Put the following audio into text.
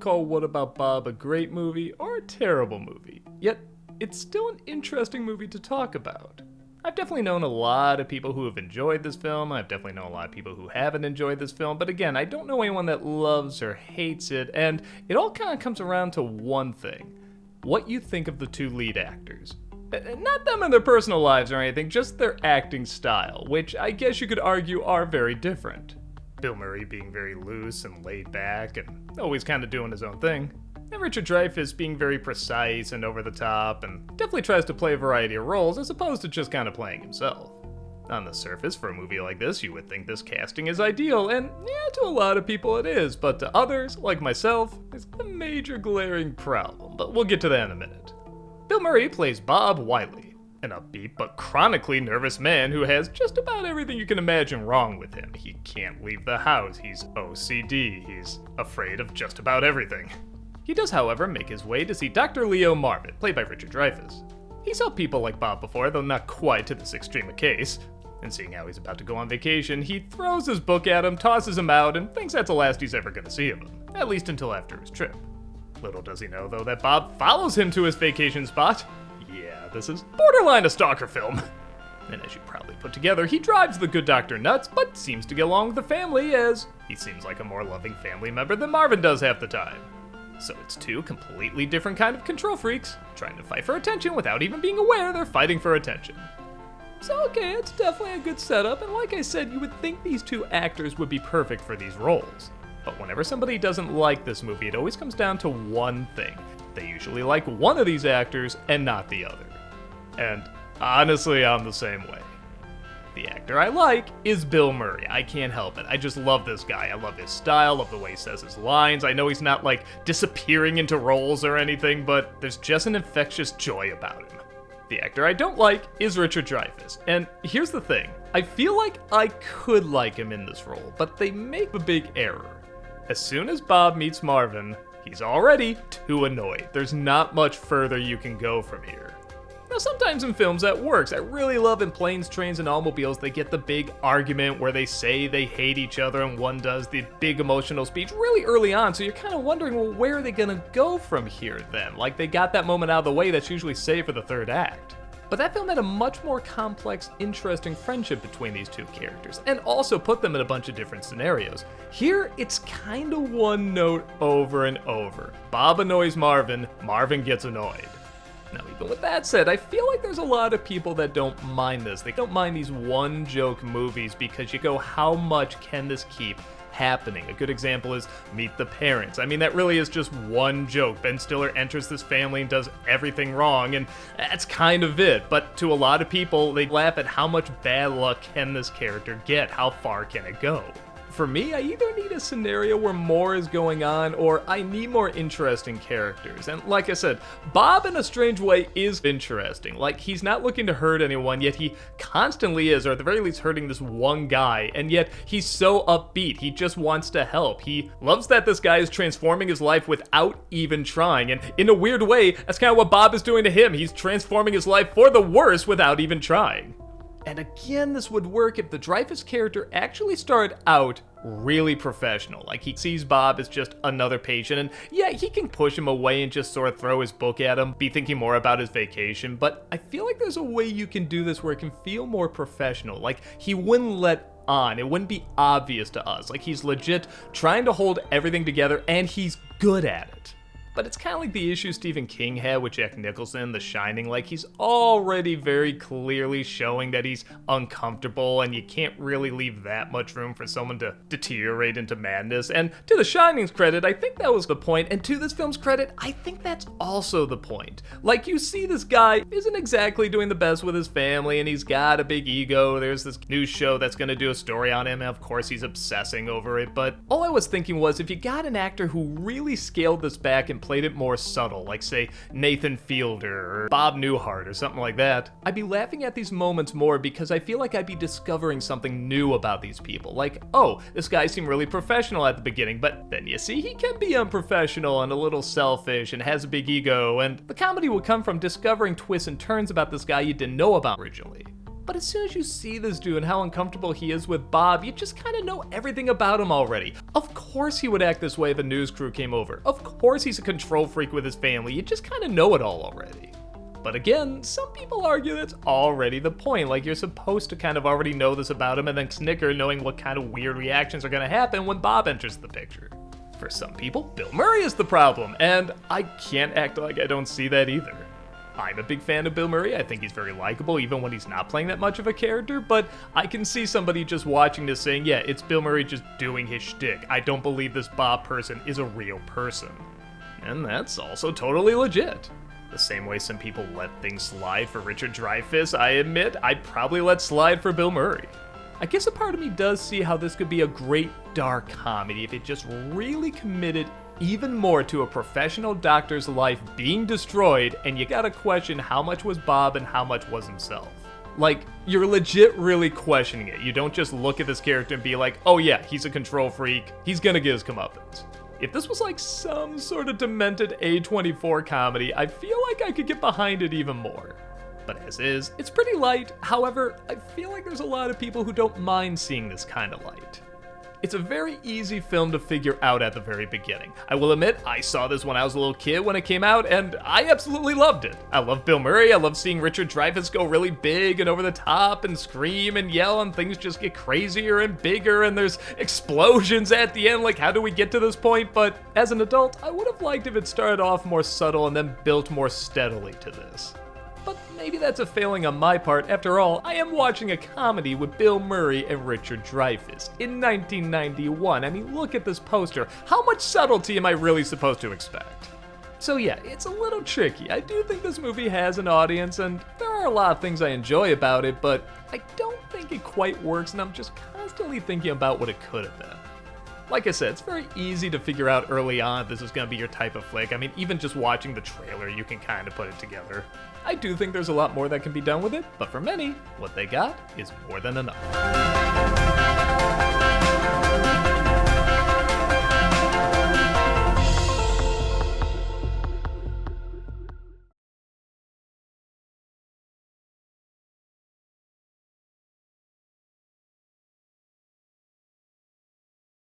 would call What About Bob a great movie or a terrible movie, yet it's still an interesting movie to talk about. I've definitely known a lot of people who have enjoyed this film, I've definitely known a lot of people who haven't enjoyed this film, but again, I don't know anyone that loves or hates it, and it all kind of comes around to one thing: what you think of the two lead actors. Not them and their personal lives or anything, just their acting style, which I guess you could argue are very different. Bill Murray being very loose and laid back and always kind of doing his own thing. And Richard Dreyfuss being very precise and over the top and definitely tries to play a variety of roles as opposed to just kind of playing himself. On the surface, for a movie like this, you would think this casting is ideal, and yeah, to a lot of people it is, but to others, like myself, it's a major glaring problem, but we'll get to that in a minute. Bill Murray plays Bob Wiley, an upbeat but chronically nervous man who has just about everything you can imagine wrong with him. He can't leave the house, he's OCD, he's afraid of just about everything. He does, however, make his way to see Dr. Leo Marvin, played by Richard Dreyfuss. He's helped people like Bob before, though not quite to this extreme a case. And seeing how he's about to go on vacation, he throws his book at him, tosses him out, and thinks that's the last he's ever going to see of him, at least until after his trip. Little does he know, though, that Bob follows him to his vacation spot. Yeah, this is borderline a stalker film. And as you probably put together, he drives the good doctor nuts, but seems to get along with the family, as he seems like a more loving family member than Marvin does half the time. So it's two completely different kind of control freaks, trying to fight for attention without even being aware they're fighting for attention. So okay, it's definitely a good setup, and like I said, you would think these two actors would be perfect for these roles. But whenever somebody doesn't like this movie, it always comes down to one thing. They usually like one of these actors and not the other. And honestly, I'm the same way. The actor I like is Bill Murray. I can't help it. I just love this guy. I love his style, love the way he says his lines. I know he's not like disappearing into roles or anything, but there's just an infectious joy about him. The actor I don't like is Richard Dreyfuss. And here's the thing. I feel like I could like him in this role, but they make a big error. As soon as Bob meets Marvin, he's already too annoyed. There's not much further you can go from here. Now, sometimes in films that works. I really love in Planes, Trains, and Automobiles, they get the big argument where they say they hate each other and one does the big emotional speech really early on, so you're kind of wondering, well, where are they gonna go from here then? Like, they got that moment out of the way that's usually saved for the third act. But that film had a much more complex, interesting friendship between these two characters, and also put them in a bunch of different scenarios. Here, it's kinda one note over and over. Bob annoys Marvin, Marvin gets annoyed. Now, even with that said, I feel like there's a lot of people that don't mind this. They don't mind these one-joke movies because you go, how much can this keep happening? A good example is Meet the Parents. I mean, that really is just one joke. Ben Stiller enters this family and does everything wrong, and that's kind of it. But to a lot of people, they laugh at how much bad luck can this character get? How far can it go? For me, I either need a scenario where more is going on, or I need more interesting characters. And like I said, Bob in a strange way is interesting. Like, he's not looking to hurt anyone, yet he constantly is, or at the very least hurting this one guy, and yet he's so upbeat. He just wants to help. He loves that this guy is transforming his life without even trying, and in a weird way, that's kind of what Bob is doing to him. He's transforming his life for the worse without even trying. And again, this would work if the Dreyfuss character actually started out really professional. Like, he sees Bob as just another patient, and yeah, he can push him away and just sort of throw his book at him, be thinking more about his vacation, but I feel like there's a way you can do this where it can feel more professional. Like, he wouldn't let on. It wouldn't be obvious to us. Like, he's legit trying to hold everything together, and he's good at it. But it's kind of like the issue Stephen King had with Jack Nicholson, The Shining. Like, he's already very clearly showing that he's uncomfortable, and you can't really leave that much room for someone to deteriorate into madness. And to The Shining's credit, I think that was the point, and to this film's credit, I think that's also the point. Like, you see this guy isn't exactly doing the best with his family, and he's got a big ego. There's this news show that's gonna do a story on him, and of course he's obsessing over it. But all I was thinking was, if you got an actor who really scaled this back and played it more subtle, like say Nathan Fielder or Bob Newhart or something like that, I'd be laughing at these moments more because I feel like I'd be discovering something new about these people. Like, oh, this guy seemed really professional at the beginning, but then you see he can be unprofessional and a little selfish and has a big ego, and the comedy would come from discovering twists and turns about this guy you didn't know about originally. But as soon as you see this dude and how uncomfortable he is with Bob, you just kind of know everything about him already. Of course he would act this way if a news crew came over. Of course he's a control freak with his family. You just kind of know it all already. But again, some people argue that's already the point, like you're supposed to kind of already know this about him and then snicker knowing what kind of weird reactions are going to happen when Bob enters the picture. For some people, Bill Murray is the problem, and I can't act like I don't see that either. I'm a big fan of Bill Murray. I think he's very likable even when he's not playing that much of a character, but I can see somebody just watching this saying, yeah, it's Bill Murray just doing his shtick. I don't believe this Bob person is a real person. And that's also totally legit. The same way some people let things slide for Richard Dreyfuss, I admit I'd probably let slide for Bill Murray. I guess a part of me does see how this could be a great dark comedy if it just really committed even more to a professional doctor's life being destroyed, and you gotta question how much was Bob and how much was himself. Like, you're legit really questioning it. You don't just look at this character and be like, oh yeah, he's a control freak, he's gonna get his comeuppance. If this was like some sort of demented A24 comedy, I feel like I could get behind it even more. But as is, it's pretty light. However, I feel like there's a lot of people who don't mind seeing this kind of light. It's a very easy film to figure out at the very beginning. I will admit, I saw this when I was a little kid when it came out, and I absolutely loved it. I love Bill Murray, I love seeing Richard Dreyfuss go really big and over the top and scream and yell, and things just get crazier and bigger, and there's explosions at the end, like how do we get to this point? But as an adult, I would have liked if it started off more subtle and then built more steadily to this. But maybe that's a failing on my part. After all, I am watching a comedy with Bill Murray and Richard Dreyfuss in 1991. I mean, look at this poster. How much subtlety am I really supposed to expect? So yeah, it's a little tricky. I do think this movie has an audience, and there are a lot of things I enjoy about it, but I don't think it quite works, and I'm just constantly thinking about what it could have been. Like I said, it's very easy to figure out early on if this is going to be your type of flick. I mean, even just watching the trailer, you can kind of put it together. I do think there's a lot more that can be done with it, but for many, what they got is more than enough.